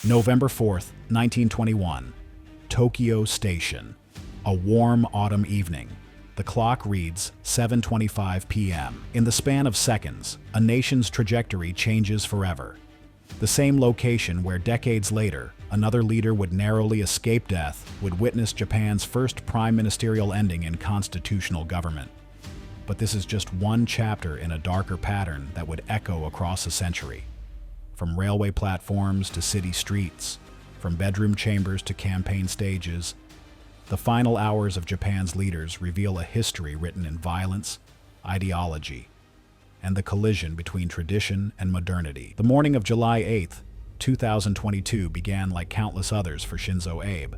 November 4th, 1921. Tokyo Station. A warm autumn evening. The clock reads 7:25 p.m. In the span of seconds, a nation's trajectory changes forever. The same location where decades later, another leader would narrowly escape death would witness Japan's first prime ministerial ending in constitutional government. But this is just one chapter in a darker pattern that would echo across a century. From railway platforms to city streets, from bedroom chambers to campaign stages, the final hours of Japan's leaders reveal a history written in violence, ideology, and the collision between tradition and modernity. The morning of July 8, 2022 began like countless others for Shinzo Abe.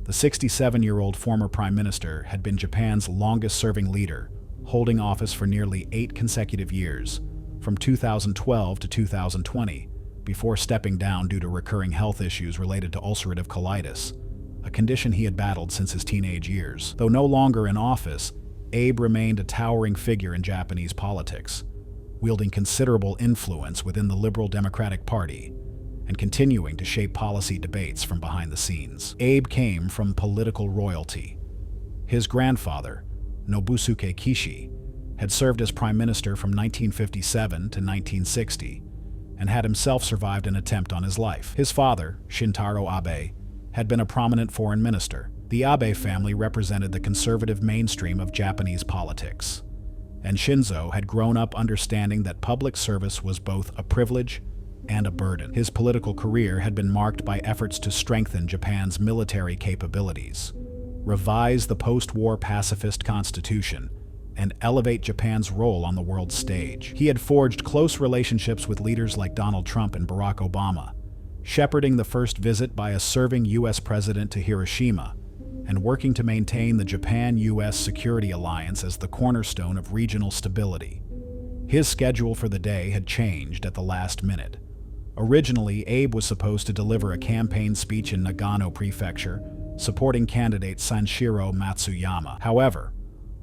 The 67-year-old former prime minister had been Japan's longest-serving leader, holding office for nearly 8 consecutive years, from 2012 to 2020, before stepping down due to recurring health issues related to ulcerative colitis, a condition he had battled since his teenage years. Though no longer in office, Abe remained a towering figure in Japanese politics, wielding considerable influence within the Liberal Democratic Party and continuing to shape policy debates from behind the scenes. Abe came from political royalty. His grandfather, Nobusuke Kishi, had served as prime minister from 1957 to 1960 and had himself survived an attempt on his life. His father, Shintaro Abe, had been a prominent foreign minister. The Abe family represented the conservative mainstream of Japanese politics, and Shinzo had grown up understanding that public service was both a privilege and a burden. His political career had been marked by efforts to strengthen Japan's military capabilities, revise the post-war pacifist constitution, and elevate Japan's role on the world stage. He had forged close relationships with leaders like Donald Trump and Barack Obama, shepherding the first visit by a serving U.S. president to Hiroshima, and working to maintain the Japan-U.S. security alliance as the cornerstone of regional stability. His schedule for the day had changed at the last minute. Originally, Abe was supposed to deliver a campaign speech in Nagano Prefecture, supporting candidate Sanshiro Matsuyama. However,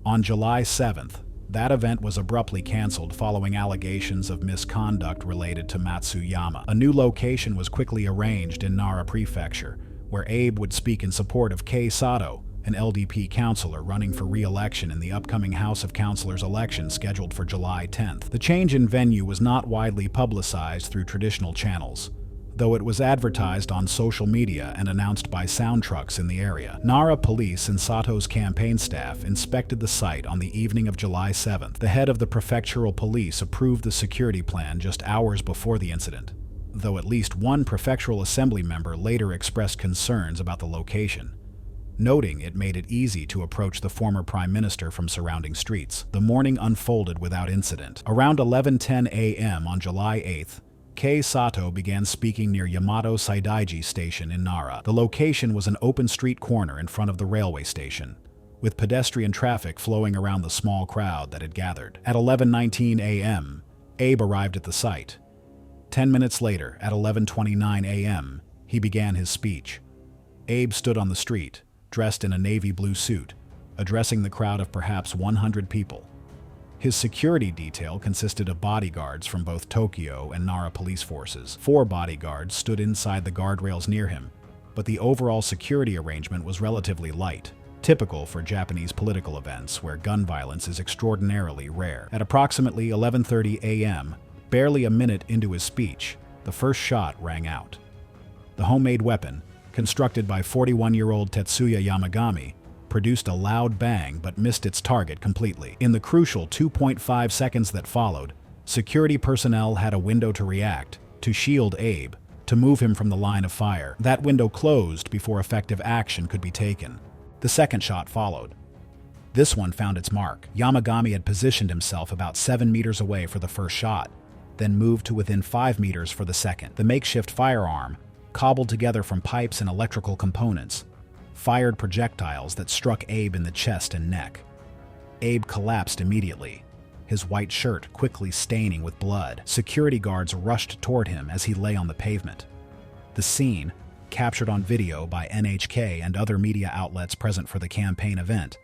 on July 7th, that event was abruptly canceled following allegations of misconduct related to Matsuyama. A new location was quickly arranged in Nara Prefecture, where Abe would speak in support of Kei Sato, an LDP councillor running for re-election in the upcoming House of Councillors election scheduled for July 10th. The change in venue was not widely publicized through traditional channels, though it was advertised on social media and announced by sound trucks in the area. Nara police and Sato's campaign staff inspected the site on the evening of July 7th. The head of the prefectural police approved the security plan just hours before the incident, though at least one prefectural assembly member later expressed concerns about the location, noting it made it easy to approach the former prime minister from surrounding streets. The morning unfolded without incident. Around 11:10 a.m. on July 8th, Kei Sato began speaking near Yamato Saidaiji Station in Nara. The location was an open street corner in front of the railway station, with pedestrian traffic flowing around the small crowd that had gathered. At 11:19 a.m., Abe arrived at the site. 10 minutes later, at 11:29 a.m., he began his speech. Abe stood on the street, dressed in a navy blue suit, addressing the crowd of perhaps 100 people. His security detail consisted of bodyguards from both Tokyo and Nara police forces. 4 bodyguards stood inside the guardrails near him, but the overall security arrangement was relatively light, typical for Japanese political events where gun violence is extraordinarily rare. At approximately 11:30 a.m., barely a minute into his speech, the first shot rang out. The homemade weapon, constructed by 41-year-old Tetsuya Yamagami, produced a loud bang but missed its target completely. In the crucial 2.5 seconds that followed, security personnel had a window to react, to shield Abe, to move him from the line of fire. That window closed before effective action could be taken. The second shot followed. This one found its mark. Yamagami had positioned himself about 7 meters away for the first shot, then moved to within 5 meters for the second. The makeshift firearm, cobbled together from pipes and electrical components, fired projectiles that struck Abe in the chest and neck. Abe collapsed immediately, his white shirt quickly staining with blood. Security guards rushed toward him as he lay on the pavement. The scene, captured on video by NHK and other media outlets present for the campaign event,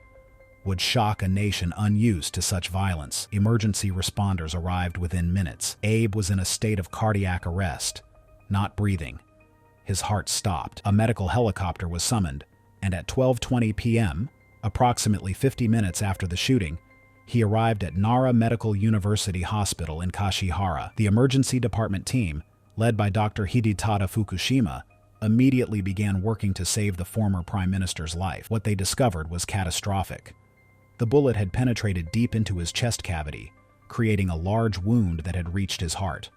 would shock a nation unused to such violence. Emergency responders arrived within minutes. Abe was in a state of cardiac arrest, not breathing. his heart stopped. A medical helicopter was summoned, and at 12:20 p.m., approximately 50 minutes after the shooting, he arrived at Nara Medical University Hospital in Hara. The emergency department team, led by Dr. Hidetada Fukushima, immediately began working to save the former prime minister's life. What they discovered was catastrophic. The bullet had penetrated deep into his chest cavity, creating a large wound that had reached his heart.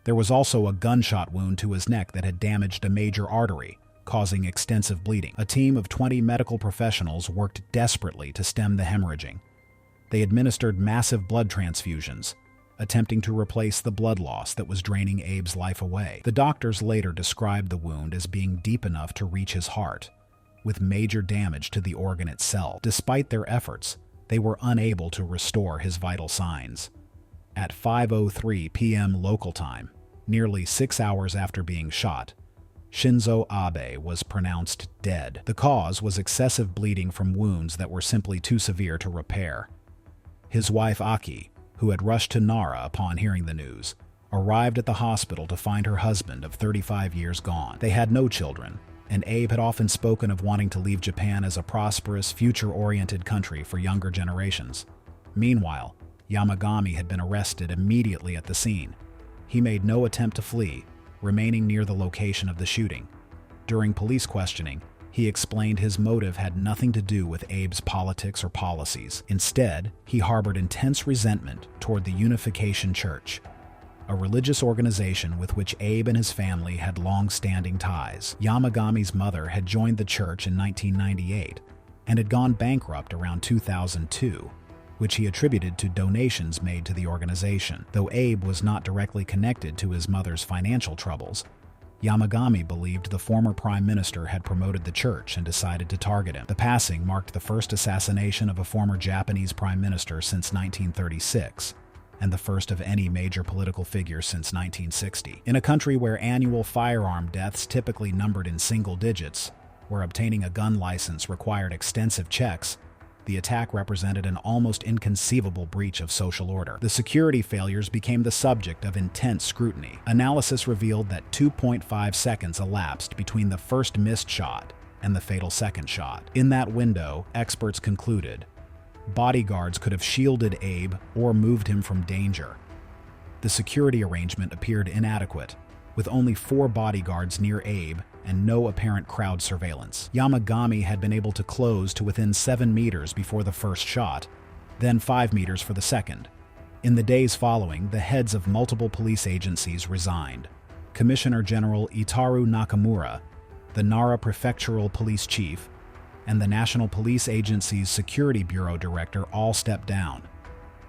There was also a gunshot wound to his neck that had damaged a major artery, causing extensive bleeding. A team of 20 medical professionals worked desperately to stem the hemorrhaging. They administered massive blood transfusions, attempting to replace the blood loss that was draining Abe's life away. The doctors later described the wound as being deep enough to reach his heart, with major damage to the organ itself. Despite their efforts, they were unable to restore his vital signs. At 5:03 p.m. local time, nearly 6 hours after being shot, Shinzo Abe was pronounced dead. The cause was excessive bleeding from wounds that were simply too severe to repair. His wife Aki, who had rushed to Nara upon hearing the news, arrived at the hospital to find her husband of 35 years gone. They had no children, and Abe had often spoken of wanting to leave Japan as a prosperous, future-oriented country for younger generations. Meanwhile, Yamagami had been arrested immediately at the scene. He made no attempt to flee, remaining near the location of the shooting. During police questioning, he explained his motive had nothing to do with Abe's politics or policies. Instead, he harbored intense resentment toward the Unification Church, a religious organization with which Abe and his family had long-standing ties. Yamagami's mother had joined the church in 1998 and had gone bankrupt around 2002, which he attributed to donations made to the organization. Though Abe was not directly connected to his mother's financial troubles, Yamagami believed the former prime minister had promoted the church and decided to target him. The passing marked the first assassination of a former Japanese prime minister since 1936, and the first of any major political figure since 1960. In a country where annual firearm deaths typically numbered in single digits, where obtaining a gun license required extensive checks, the attack represented an almost inconceivable breach of social order. The security failures became the subject of intense scrutiny. Analysis revealed that 2.5 seconds elapsed between the first missed shot and the fatal second shot. In that window, experts concluded, bodyguards could have shielded Abe or moved him from danger. The security arrangement appeared inadequate, with only 4 bodyguards near Abe and no apparent crowd surveillance. Yamagami had been able to close to within 7 meters before the first shot, then 5 meters for the second. In the days following, the heads of multiple police agencies resigned. Commissioner General Itaru Nakamura, the Nara Prefectural Police Chief, and the National Police Agency's Security Bureau Director all stepped down.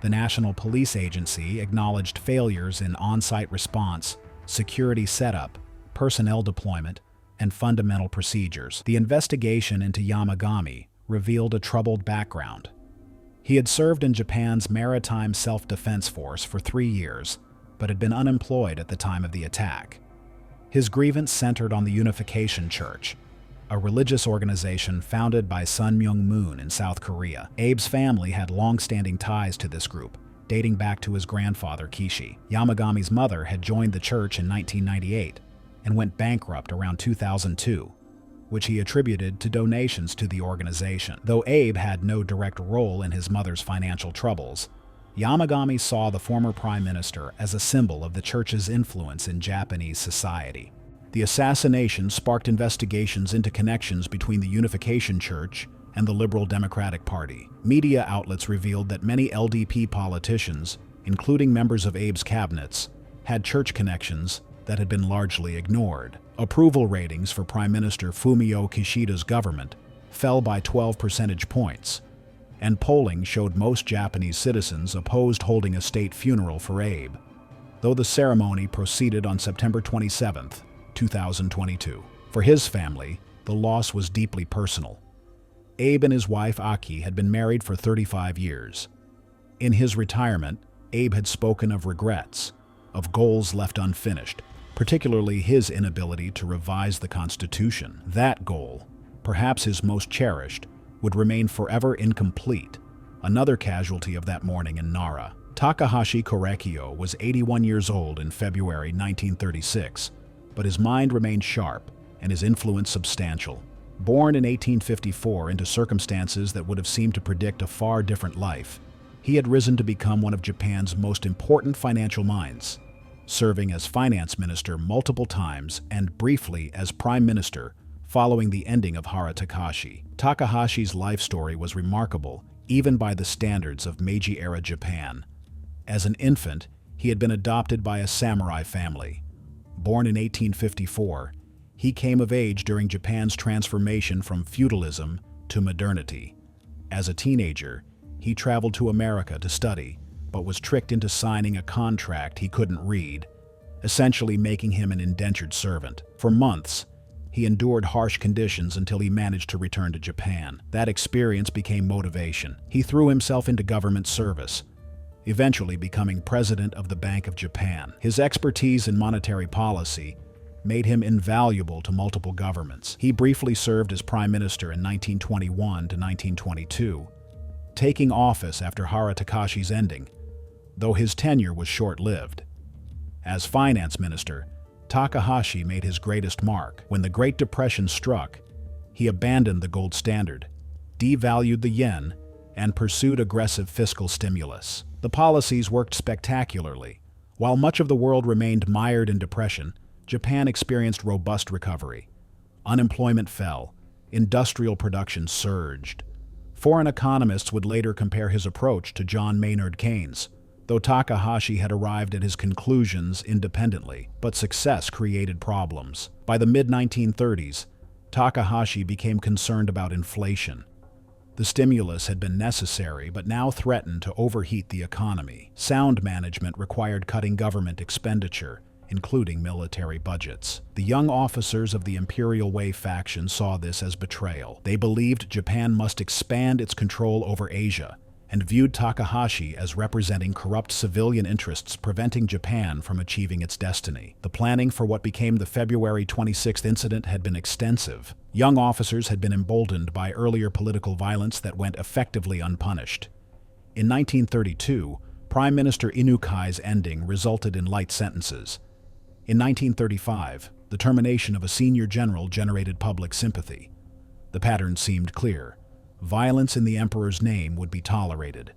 The National Police Agency acknowledged failures in on-site response, security setup, personnel deployment, and fundamental procedures. The investigation into Yamagami revealed a troubled background. He had served in Japan's Maritime Self-Defense Force for 3 years, but had been unemployed at the time of the attack. His grievance centered on the Unification Church, a religious organization founded by Sun Myung Moon in South Korea. Abe's family had long-standing ties to this group, dating back to his grandfather Kishi. Yamagami's mother had joined the church in 1998 and went bankrupt around 2002, which he attributed to donations to the organization. Though Abe had no direct role in his mother's financial troubles, Yamagami saw the former prime minister as a symbol of the church's influence in Japanese society. The assassination sparked investigations into connections between the Unification Church and the Liberal Democratic Party. Media outlets revealed that many LDP politicians, including members of Abe's cabinets, had church connections that had been largely ignored. Approval ratings for Prime Minister Fumio Kishida's government fell by 12 percentage points, and polling showed most Japanese citizens opposed holding a state funeral for Abe, though the ceremony proceeded on September 27, 2022. For his family, the loss was deeply personal. Abe and his wife Aki had been married for 35 years. In his retirement, Abe had spoken of regrets, of goals left unfinished, particularly his inability to revise the Constitution. That goal, perhaps his most cherished, would remain forever incomplete. Another casualty of that morning in Nara. Takahashi Korekiyo was 81 years old in February 1936, but his mind remained sharp, and his influence substantial. Born in 1854 into circumstances that would have seemed to predict a far different life, he had risen to become one of Japan's most important financial minds, serving as finance minister multiple times and briefly as prime minister following the ending of Hara Takashi. Takahashi's life story was remarkable, even by the standards of Meiji-era Japan. As an infant, he had been adopted by a samurai family. Born in 1854, he came of age during Japan's transformation from feudalism to modernity. As a teenager, he traveled to America to study, but was tricked into signing a contract he couldn't read, essentially making him an indentured servant. For months, he endured harsh conditions until he managed to return to Japan. That experience became motivation. He threw himself into government service, eventually becoming president of the Bank of Japan. His expertise in monetary policy made him invaluable to multiple governments. He briefly served as prime minister in 1921 to 1922, taking office after Hara Takashi's ending, though his tenure was short-lived. As finance minister, Takahashi made his greatest mark. When the Great Depression struck, he abandoned the gold standard, devalued the yen, and pursued aggressive fiscal stimulus. The policies worked spectacularly. While much of the world remained mired in depression, Japan experienced robust recovery. Unemployment fell, industrial production surged. Foreign economists would later compare his approach to John Maynard Keynes, though Takahashi had arrived at his conclusions independently, but success created problems. By the mid-1930s, Takahashi became concerned about inflation. The stimulus had been necessary, but now threatened to overheat the economy. Sound management required cutting government expenditure, including military budgets. The young officers of the Imperial Way faction saw this as betrayal. They believed Japan must expand its control over Asia, and viewed Takahashi as representing corrupt civilian interests preventing Japan from achieving its destiny. The planning for what became the February 26th incident had been extensive. Young officers had been emboldened by earlier political violence that went effectively unpunished. In 1932, Prime Minister Inukai's ending resulted in light sentences. In 1935, the termination of a senior general generated public sympathy. The pattern seemed clear. Violence in the emperor's name would be tolerated.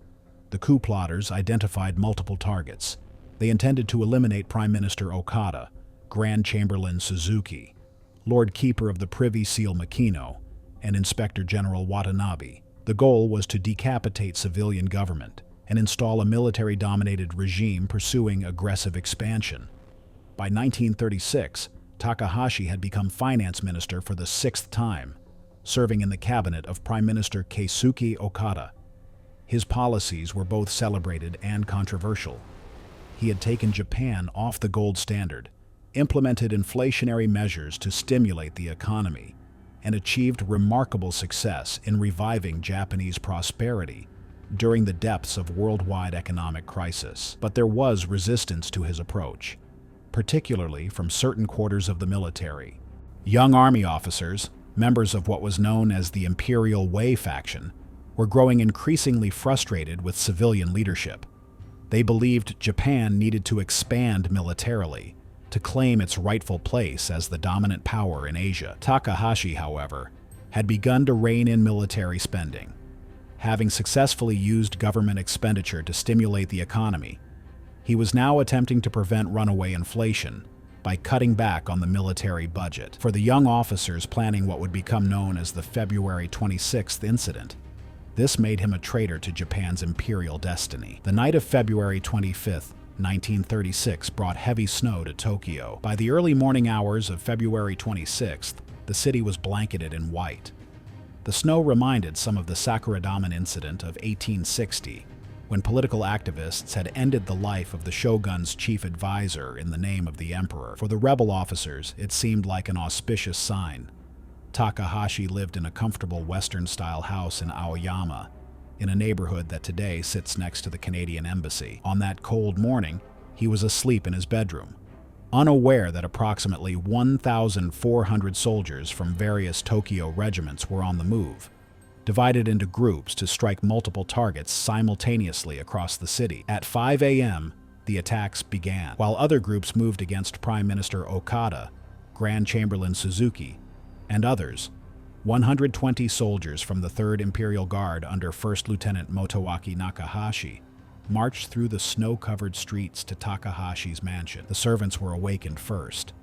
The coup plotters identified multiple targets. They intended to eliminate Prime Minister Okada, Grand Chamberlain Suzuki, Lord Keeper of the Privy Seal Makino, and Inspector General Watanabe. The goal was to decapitate civilian government and install a military-dominated regime pursuing aggressive expansion. By 1936, Takahashi had become finance minister for the sixth time, serving in the cabinet of Prime Minister Keisuke Okada. His policies were both celebrated and controversial. He had taken Japan off the gold standard, implemented inflationary measures to stimulate the economy, and achieved remarkable success in reviving Japanese prosperity during the depths of worldwide economic crisis. But there was resistance to his approach, particularly from certain quarters of the military. Young army officers, members of what was known as the Imperial Way faction, were growing increasingly frustrated with civilian leadership. They believed Japan needed to expand militarily to claim its rightful place as the dominant power in Asia. Takahashi, however, had begun to rein in military spending. Having successfully used government expenditure to stimulate the economy, he was now attempting to prevent runaway inflation by cutting back on the military budget. For the young officers planning what would become known as the February 26th incident, this made him a traitor to Japan's imperial destiny. The night of February 25th, 1936 brought heavy snow to Tokyo. By the early morning hours of February 26th, the city was blanketed in white. The snow reminded some of the Sakuradaman incident of 1860, when political activists had ended the life of the shogun's chief advisor in the name of the emperor. For the rebel officers, it seemed like an auspicious sign. Takahashi lived in a comfortable Western-style house in Aoyama, in a neighborhood that today sits next to the Canadian Embassy. On that cold morning, he was asleep in his bedroom, unaware that approximately 1,400 soldiers from various Tokyo regiments were on the move, divided into groups to strike multiple targets simultaneously across the city. At 5 a.m., the attacks began. While other groups moved against Prime Minister Okada, Grand Chamberlain Suzuki, and others, 120 soldiers from the 3rd Imperial Guard under 1st Lieutenant Motowaki Takahashi marched through the snow-covered streets to Takahashi's mansion. The servants were awakened first.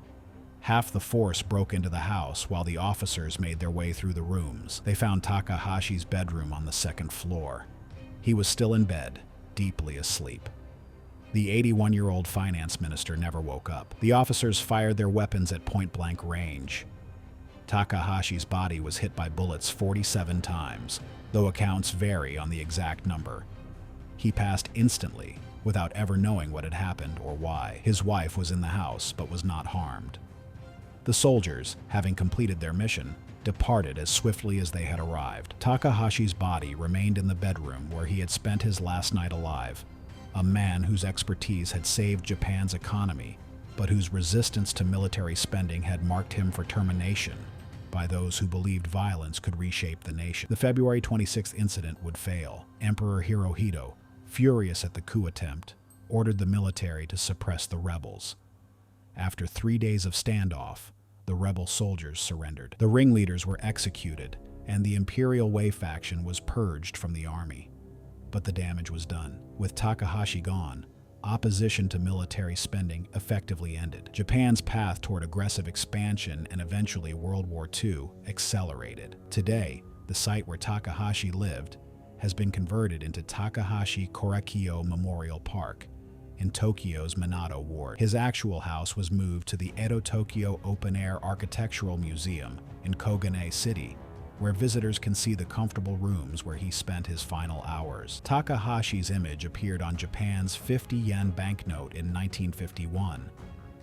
Half the force broke into the house while the officers made their way through the rooms. They found Takahashi's bedroom on the 2nd floor. He was still in bed, deeply asleep. The 81-year-old finance minister never woke up. The officers fired their weapons at point-blank range. Takahashi's body was hit by bullets 47 times, though accounts vary on the exact number. He passed instantly, without ever knowing what had happened or why. His wife was in the house, but was not harmed. The soldiers, having completed their mission, departed as swiftly as they had arrived. Takahashi's body remained in the bedroom where he had spent his last night alive, a man whose expertise had saved Japan's economy, but whose resistance to military spending had marked him for termination by those who believed violence could reshape the nation. The February 26th incident would fail. Emperor Hirohito, furious at the coup attempt, ordered the military to suppress the rebels. After 3 days of standoff, the rebel soldiers surrendered. The ringleaders were executed, and the Imperial Way faction was purged from the army. But the damage was done. With Takahashi gone, opposition to military spending effectively ended. Japan's path toward aggressive expansion and eventually World War II accelerated. Today, the site where Takahashi lived has been converted into Takahashi Korekiyo Memorial Park in Tokyo's Minato Ward. His actual house was moved to the Edo-Tokyo Open Air Architectural Museum in Kogane City, where visitors can see the comfortable rooms where he spent his final hours. Takahashi's image appeared on Japan's 50-yen banknote in 1951,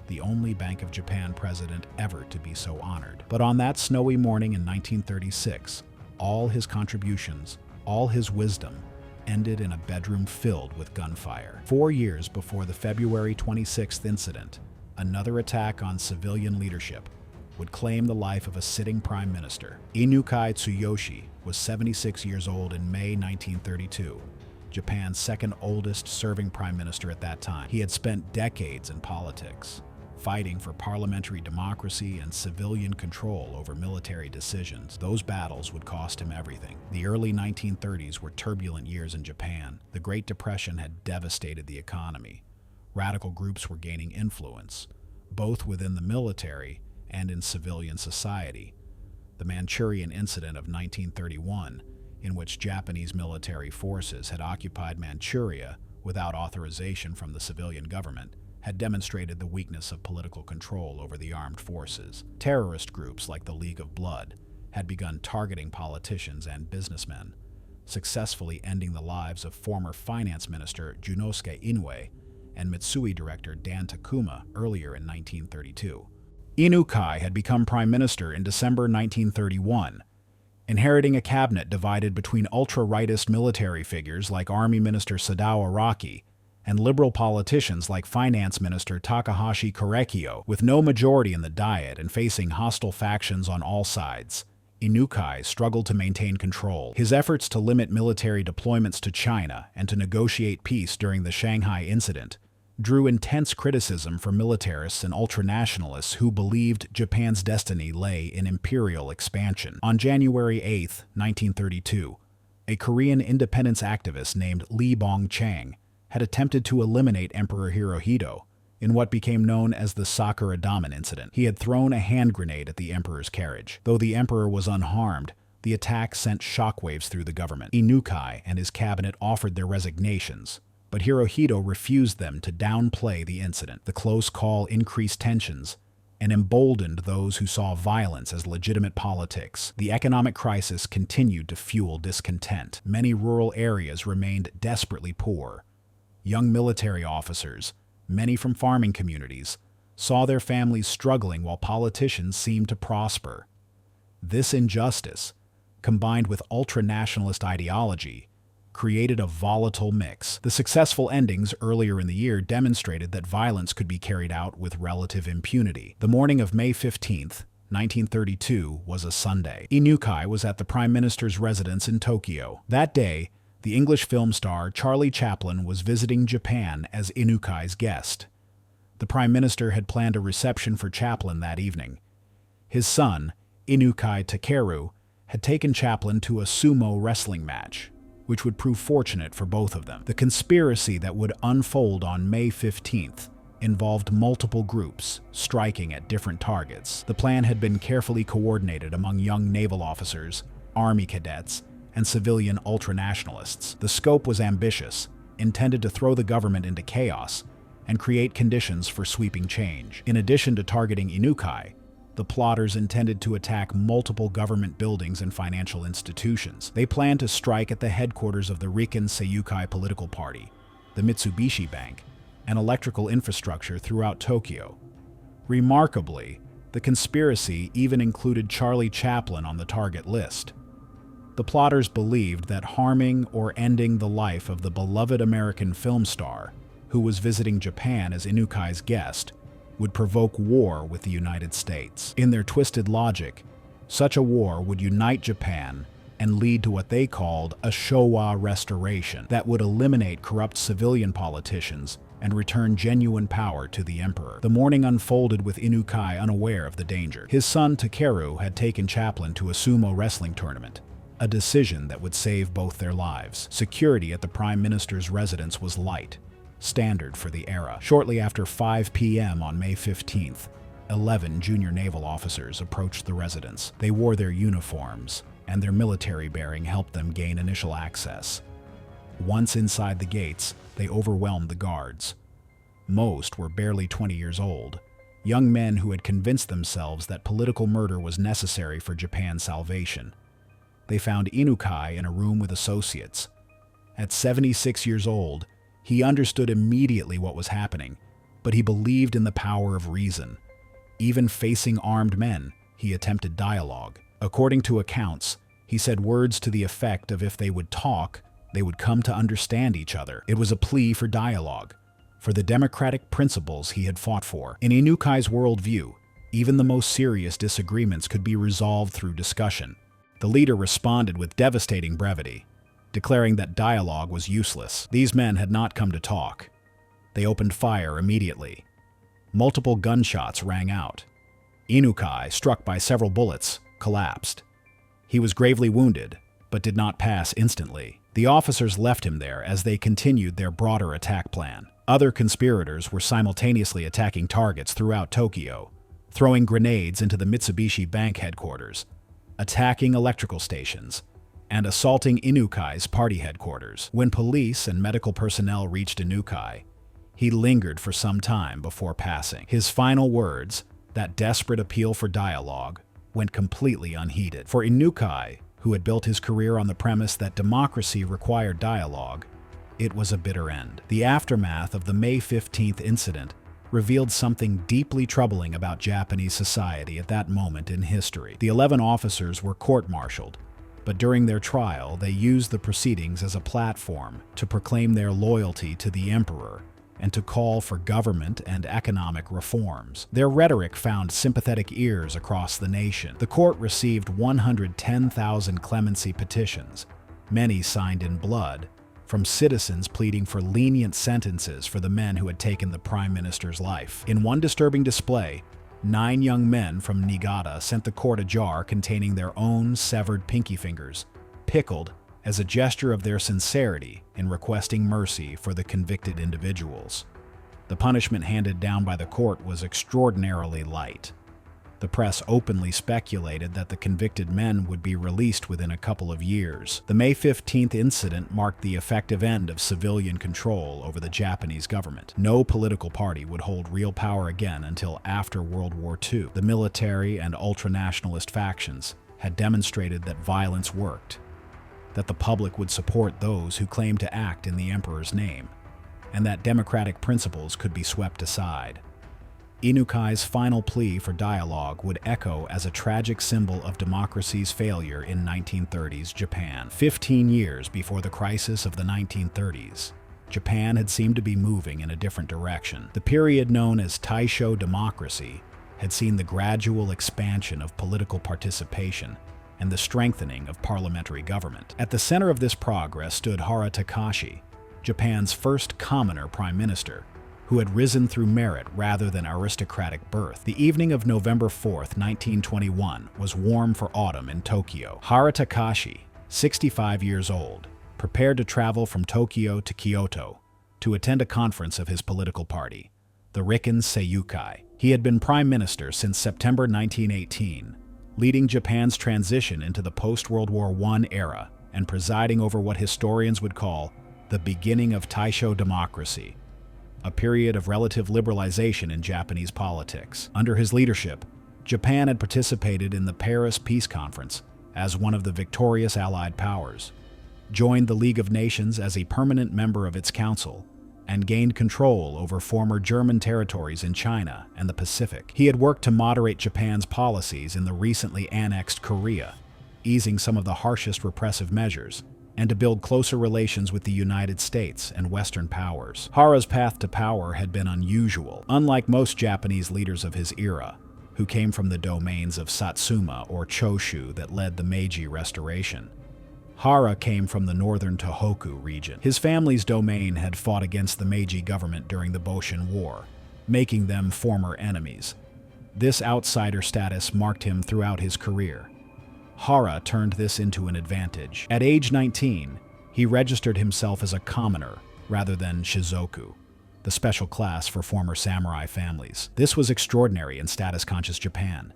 the only Bank of Japan president ever to be so honored. But on that snowy morning in 1936, all his contributions, all his wisdom, ended in a bedroom filled with gunfire. 4 years before the February 26th incident, another attack on civilian leadership would claim the life of a sitting prime minister. Inukai Tsuyoshi was 76 years old in May 1932, Japan's second oldest serving prime minister at that time. He had spent decades in politics, fighting for parliamentary democracy and civilian control over military decisions. Those battles would cost him everything. The early 1930s were turbulent years in Japan. The Great Depression had devastated the economy. Radical groups were gaining influence, both within the military and in civilian society. The Manchurian Incident of 1931, in which Japanese military forces had occupied Manchuria without authorization from the civilian government, had demonstrated the weakness of political control over the armed forces. Terrorist groups like the League of Blood had begun targeting politicians and businessmen, successfully ending the lives of former finance minister Junosuke Inoue and Mitsui director Dan Takuma earlier in 1932. Inukai had become prime minister in December 1931, inheriting a cabinet divided between ultra-rightist military figures like Army Minister Sadao Araki and liberal politicians like Finance Minister Takahashi Korekiyo. With no majority in the Diet and facing hostile factions on all sides, Inukai struggled to maintain control. His efforts to limit military deployments to China and to negotiate peace during the Shanghai Incident drew intense criticism from militarists and ultranationalists who believed Japan's destiny lay in imperial expansion. On January 8, 1932, a Korean independence activist named Lee Bong-chang had attempted to eliminate Emperor Hirohito in what became known as the Sakura Damen incident. He had thrown a hand grenade at the emperor's carriage. Though the emperor was unharmed, the attack sent shockwaves through the government. Inukai and his cabinet offered their resignations, but Hirohito refused them to downplay the incident. The close call increased tensions and emboldened those who saw violence as legitimate politics. The economic crisis continued to fuel discontent. Many rural areas remained desperately poor. Young military officers, many from farming communities, saw their families struggling while politicians seemed to prosper. This injustice, combined with ultra-nationalist ideology, created a volatile mix. The successful endings earlier in the year demonstrated that violence could be carried out with relative impunity. The morning of May 15, 1932, was a Sunday. Inukai was at the Prime Minister's residence in Tokyo. That day, the English film star Charlie Chaplin was visiting Japan as Inukai's guest. The Prime Minister had planned a reception for Chaplin that evening, His son, Inukai Tsuyoshi, had taken Chaplin to a sumo wrestling match, which would prove fortunate for both of them. The conspiracy that would unfold on May 15th involved multiple groups striking at different targets. The plan had been carefully coordinated among young naval officers, army cadets, and civilian ultranationalists. The scope was ambitious, intended to throw the government into chaos and create conditions for sweeping change. In addition to targeting Inukai, the plotters intended to attack multiple government buildings and financial institutions. They planned to strike at the headquarters of the Riken Seiyukai political party, the Mitsubishi Bank, and electrical infrastructure throughout Tokyo. Remarkably, the conspiracy even included Charlie Chaplin on the target list. The plotters believed that harming or ending the life of the beloved American film star, who was visiting Japan as Inukai's guest, would provoke war with the United States. In their twisted logic, such a war would unite Japan and lead to what they called a Showa restoration that would eliminate corrupt civilian politicians and return genuine power to the emperor. The morning unfolded with Inukai unaware of the danger. His son Takeru had taken Chaplin to a sumo wrestling tournament, a decision that would save both their lives. Security at the Prime Minister's residence was light, standard for the era. Shortly after 5 p.m. on May 15th, 11 junior naval officers approached the residence. They wore their uniforms, and their military bearing helped them gain initial access. Once inside the gates, they overwhelmed the guards. Most were barely 20 years old, young men who had convinced themselves that political murder was necessary for Japan's salvation. They found Inukai in a room with associates. At 76 years old, he understood immediately what was happening, but he believed in the power of reason. Even facing armed men, he attempted dialogue. According to accounts, he said words to the effect of if they would talk, they would come to understand each other. It was a plea for dialogue, for the democratic principles he had fought for. In Inukai's worldview, even the most serious disagreements could be resolved through discussion. The leader responded with devastating brevity, declaring that dialogue was useless. These men had not come to talk. They opened fire immediately. Multiple gunshots rang out. Inukai, struck by several bullets, collapsed. He was gravely wounded, but did not pass instantly. The officers left him there as they continued their broader attack plan. Other conspirators were simultaneously attacking targets throughout Tokyo, throwing grenades into the Mitsubishi Bank headquarters, attacking electrical stations, and assaulting Inukai's party headquarters. When police and medical personnel reached Inukai, he lingered for some time before passing. His final words, that desperate appeal for dialogue, went completely unheeded. For Inukai, who had built his career on the premise that democracy required dialogue, it was a bitter end. The aftermath of the May 15th incident revealed something deeply troubling about Japanese society at that moment in history. The 11 officers were court-martialed, but during their trial, they used the proceedings as a platform to proclaim their loyalty to the emperor and to call for government and economic reforms. Their rhetoric found sympathetic ears across the nation. The court received 110,000 clemency petitions, many signed in blood, from citizens pleading for lenient sentences for the men who had taken the prime minister's life. In one disturbing display, 9 young men from Niigata sent the court a jar containing their own severed pinky fingers, pickled as a gesture of their sincerity in requesting mercy for the convicted individuals. The punishment handed down by the court was extraordinarily light. The press openly speculated that the convicted men would be released within a couple of years. The May 15th incident marked the effective end of civilian control over the Japanese government. No political party would hold real power again until after World War II. The military and ultranationalist factions had demonstrated that violence worked, that the public would support those who claimed to act in the emperor's name, and that democratic principles could be swept aside. Inukai's final plea for dialogue would echo as a tragic symbol of democracy's failure in 1930s Japan. 15 years before the crisis of the 1930s, Japan had seemed to be moving in a different direction. The period known as Taisho democracy had seen the gradual expansion of political participation and the strengthening of parliamentary government. At the center of this progress stood Hara Takashi, Japan's first commoner prime minister, who had risen through merit rather than aristocratic birth. The evening of November 4th, 1921, was warm for autumn in Tokyo. Hara Takashi, 65 years old, prepared to travel from Tokyo to Kyoto to attend a conference of his political party, the Rikken Seiyukai. He had been prime minister since September 1918, leading Japan's transition into the post-World War I era and presiding over what historians would call the beginning of Taisho democracy, a period of relative liberalization in Japanese politics. Under his leadership, Japan had participated in the Paris Peace Conference as one of the victorious Allied powers, joined the League of Nations as a permanent member of its council, and gained control over former German territories in China and the Pacific. He had worked to moderate Japan's policies in the recently annexed Korea, easing some of the harshest repressive measures, and to build closer relations with the United States and Western powers. Hara's path to power had been unusual. Unlike most Japanese leaders of his era, who came from the domains of Satsuma or Choshu that led the Meiji Restoration, Hara came from the northern Tohoku region. His family's domain had fought against the Meiji government during the Boshin War, making them former enemies. This outsider status marked him throughout his career. Hara turned this into an advantage. At age 19, he registered himself as a commoner rather than shizoku, the special class for former samurai families. This was extraordinary in status-conscious Japan.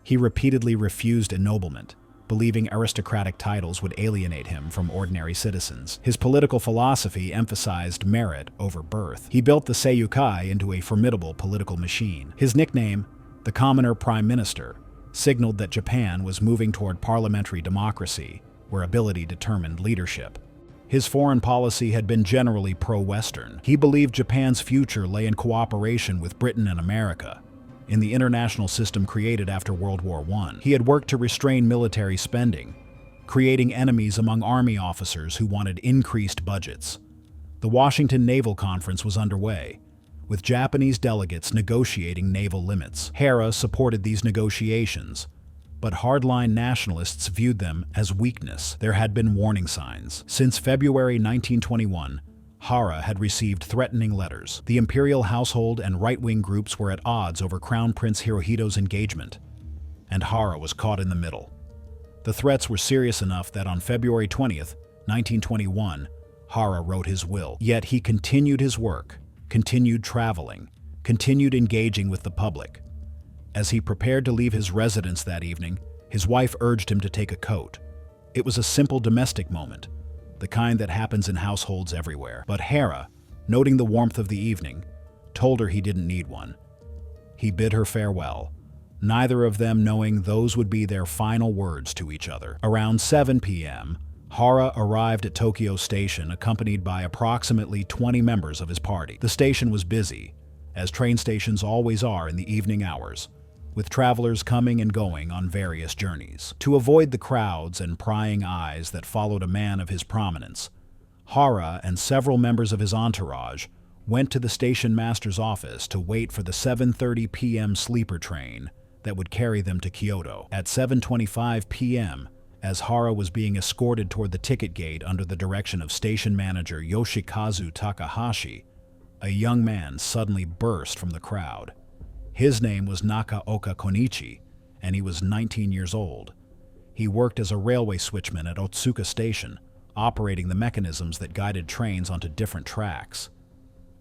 He repeatedly refused ennoblement, believing aristocratic titles would alienate him from ordinary citizens. His political philosophy emphasized merit over birth. He built the Seiyukai into a formidable political machine. His nickname, the Commoner Prime Minister, signaled that Japan was moving toward parliamentary democracy, where ability determined leadership. His foreign policy had been generally pro-Western. He believed Japan's future lay in cooperation with Britain and America, in the international system created after World War I. He had worked to restrain military spending, creating enemies among army officers who wanted increased budgets. The Washington Naval Conference was underway, with Japanese delegates negotiating naval limits. Hara supported these negotiations, but hardline nationalists viewed them as weakness. There had been warning signs. Since February 1921, Hara had received threatening letters. The imperial household and right-wing groups were at odds over Crown Prince Hirohito's engagement, and Hara was caught in the middle. The threats were serious enough that on February 20th, 1921, Hara wrote his will. Yet he continued his work, continued traveling, continued engaging with the public. As he prepared to leave his residence that evening, his wife urged him to take a coat. It was a simple domestic moment, the kind that happens in households everywhere. But Hara, noting the warmth of the evening, told her he didn't need one. He bid her farewell, neither of them knowing those would be their final words to each other. Around 7 p.m., Hara arrived at Tokyo Station accompanied by approximately 20 members of his party. The station was busy, as train stations always are in the evening hours, with travelers coming and going on various journeys. To avoid the crowds and prying eyes that followed a man of his prominence, Hara and several members of his entourage went to the station master's office to wait for the 7:30 p.m. sleeper train that would carry them to Kyoto. At 7:25 p.m., as Hara was being escorted toward the ticket gate under the direction of station manager Yoshikazu Takahashi, a young man suddenly burst from the crowd. His name was Nakaoka Konichi, and he was 19 years old. He worked as a railway switchman at Otsuka Station, operating the mechanisms that guided trains onto different tracks.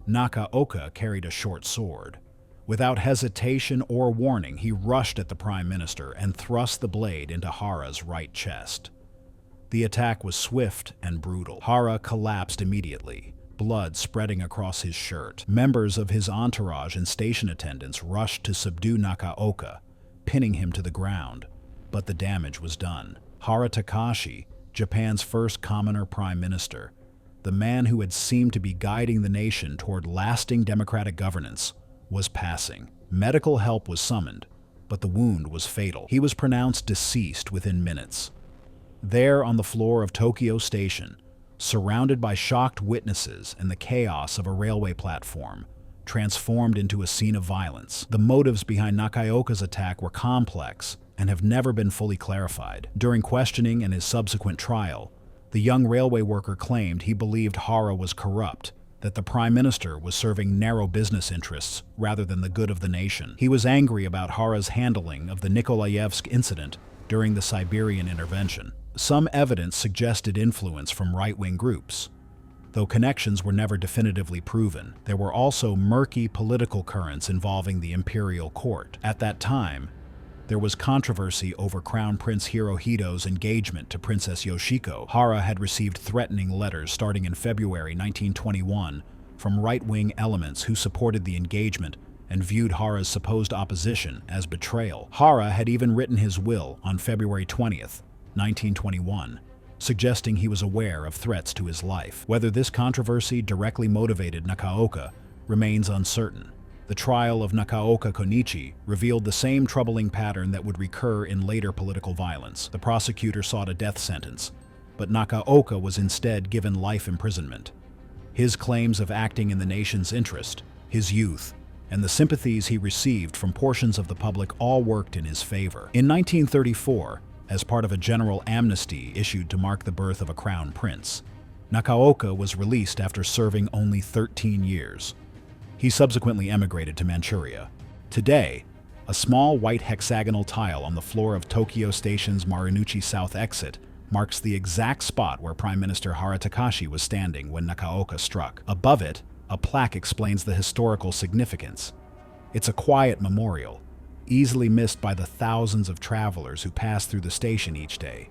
Nakaoka carried a short sword. Without hesitation or warning, he rushed at the Prime Minister and thrust the blade into Hara's right chest. The attack was swift and brutal. Hara collapsed immediately, blood spreading across his shirt. Members of his entourage and station attendants rushed to subdue Nakaoka, pinning him to the ground, but the damage was done. Hara Takashi, Japan's first commoner prime minister, the man who had seemed to be guiding the nation toward lasting democratic governance, was passing. Medical help was summoned, but the wound was fatal. He was pronounced deceased within minutes. There on the floor of Tokyo Station, surrounded by shocked witnesses and the chaos of a railway platform, transformed into a scene of violence. The motives behind Nakaoka's attack were complex and have never been fully clarified. During questioning and his subsequent trial, the young railway worker claimed he believed Hara was corrupt, that the prime minister was serving narrow business interests rather than the good of the nation. He was angry about Hara's handling of the Nikolaevsk incident during the Siberian intervention. Some evidence suggested influence from right-wing groups. Though connections were never definitively proven, there were also murky political currents involving the imperial court. At that time, there was controversy over Crown Prince Hirohito's engagement to Princess Yoshiko. Hara had received threatening letters starting in February 1921 from right-wing elements who supported the engagement and viewed Hara's supposed opposition as betrayal. Hara had even written his will on February 20th, 1921, suggesting he was aware of threats to his life. Whether this controversy directly motivated Nakaoka remains uncertain. The trial of Nakaoka Konichi revealed the same troubling pattern that would recur in later political violence. The prosecutor sought a death sentence, but Nakaoka was instead given life imprisonment. His claims of acting in the nation's interest, his youth, and the sympathies he received from portions of the public all worked in his favor. In 1934, as part of a general amnesty issued to mark the birth of a crown prince, Nakaoka was released after serving only 13 years. He subsequently emigrated to Manchuria. Today, a small white hexagonal tile on the floor of Tokyo Station's Marunouchi South exit marks the exact spot where Prime Minister Hara Takashi was standing when Nakaoka struck. Above it, a plaque explains the historical significance. It's a quiet memorial, easily missed by the thousands of travelers who pass through the station each day.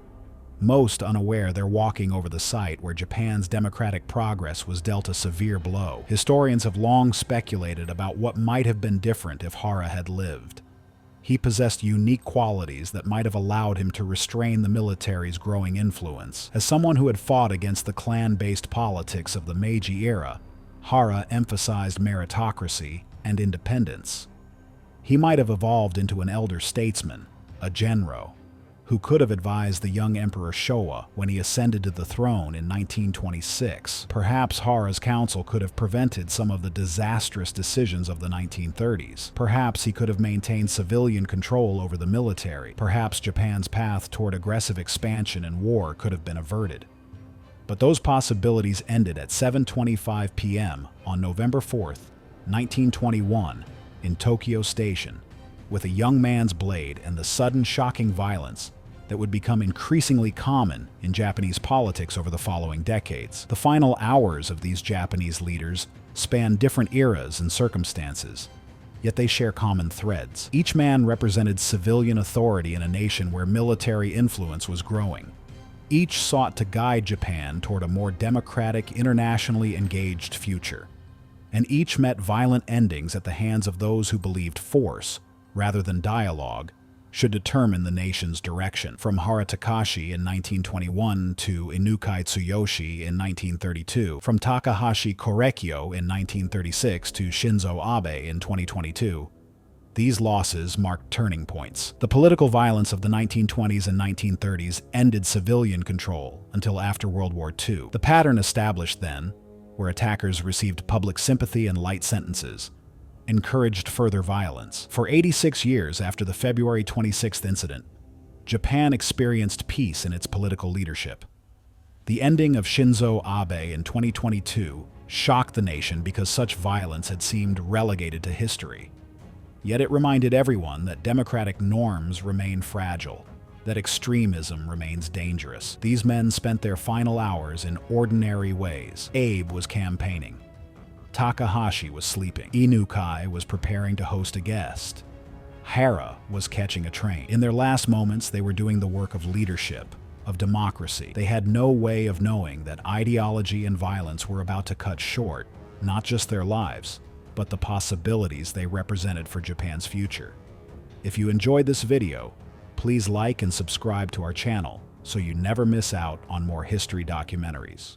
Most unaware they're walking over the site where Japan's democratic progress was dealt a severe blow. Historians have long speculated about what might have been different if Hara had lived. He possessed unique qualities that might have allowed him to restrain the military's growing influence. As someone who had fought against the clan-based politics of the Meiji era, Hara emphasized meritocracy and independence. He might have evolved into an elder statesman, a genro, who could have advised the young Emperor Showa when he ascended to the throne in 1926. Perhaps Hara's counsel could have prevented some of the disastrous decisions of the 1930s. Perhaps he could have maintained civilian control over the military. Perhaps Japan's path toward aggressive expansion and war could have been averted. But those possibilities ended at 7:25 p.m. on November 4th, 1921, in Tokyo Station, with a young man's blade and the sudden shocking violence that would become increasingly common in Japanese politics over the following decades. The final hours of these Japanese leaders span different eras and circumstances, yet they share common threads. Each man represented civilian authority in a nation where military influence was growing. Each sought to guide Japan toward a more democratic, internationally engaged future. And each met violent endings at the hands of those who believed force, rather than dialogue, should determine the nation's direction. From Hara Takashi in 1921 to Inukai Tsuyoshi in 1932, from Takahashi Korekiyo in 1936 to Shinzo Abe in 2022, these losses marked turning points. The political violence of the 1920s and 1930s ended civilian control until after World War II. The pattern established then, where attackers received public sympathy and light sentences, encouraged further violence. For 86 years after the February 26th incident, Japan experienced peace in its political leadership. The ending of Shinzo Abe in 2022 shocked the nation because such violence had seemed relegated to history. Yet it reminded everyone that democratic norms remain fragile, that extremism remains dangerous. These men spent their final hours in ordinary ways. Abe was campaigning. Takahashi was sleeping. Inukai was preparing to host a guest. Hara was catching a train. In their last moments, they were doing the work of leadership, of democracy. They had no way of knowing that ideology and violence were about to cut short, not just their lives, but the possibilities they represented for Japan's future. If you enjoyed this video, please like and subscribe to our channel so you never miss out on more history documentaries.